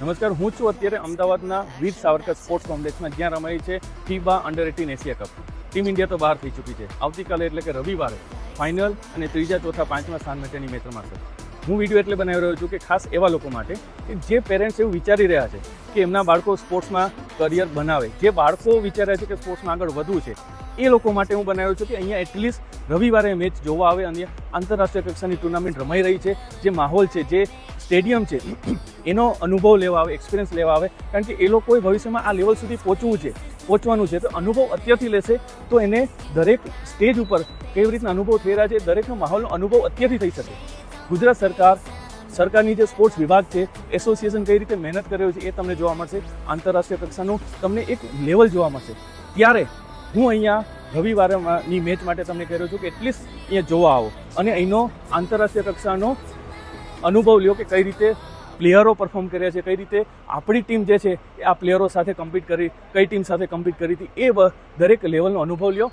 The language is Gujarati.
નમસ્કાર, હું છું અત્યારે અમદાવાદના વીર સાવરકર સ્પોર્ટ્સ કોમ્પ્લેક્સમાં, જ્યાં રમાઈ છે FIBA under eighteen Asia cup. Team India તો બહાર થઈ ચૂકી છે. આવતીકાલે એટલે કે રવિવારે ફાઇનલ અને ત્રીજા, ચોથા, પાંચમા સ્થાન માટેની મેચ રમાશે. હું વિડીયો એટલે બનાવી રહ્યો છું કે ખાસ એવા લોકો માટે કે જે પેરેન્ટ્સ એવું વિચારી રહ્યા છે કે એમના બાળકો સ્પોર્ટ્સમાં કરિયર બનાવે, જે બાળકો વિચારે છે કે સ્પોર્ટ્સમાં આગળ વધવું છે, એ લોકો માટે હું બનાવ્યો છું કે અહીંયા એટલીસ્ટ રવિવારે મેચ જોવા આવે અને આંતરરાષ્ટ્રીય કક્ષાની ટુર્નામેન્ટ રમાઈ રહી છે, જે માહોલ છે, જે સ્ટેડિયમ છે, એનો અનુભવ લેવા આવે, એક્સપિરિયન્સ લેવા આવે. કારણ કે એ લોકોએ ભવિષ્યમાં આ લેવલ સુધી પહોંચવાનું છે, તો અનુભવ અત્યારથી લેશે તો એને દરેક સ્ટેજ ઉપર કેવી રીતના અનુભવ થઈ રહ્યા છે, દરેકનો માહોલનો અનુભવ અત્યારથી થઈ શકે. ગુજરાત સરકારની જે સ્પોર્ટ્સ વિભાગ છે, એસોસિએશન કઈ રીતે મહેનત કરી રહ્યું છે, એ તમને જોવા મળશે. આંતરરાષ્ટ્રીય કક્ષાનું તમને એક લેવલ જોવા મળશે. ત્યારે હું અહીંયા રવિવારની મેચ માટે તમને કહી રહ્યો છું કે એટલીસ્ટ અહીંયા જોવા આવો અને અહીંનો આંતરરાષ્ટ્રીય કક્ષાનો અનુભવ લ્યો કે કઈ રીતે પ્લેયરો પરફોર્મ કર્યા છે, કઈ રીતે આપણી ટીમ જે છે એ આ પ્લેયરો સાથે કમ્પીટ કરી, કઈ ટીમ સાથે કમ્પીટ કરી હતી, એ દરેક લેવલનો અનુભવ લ્યો.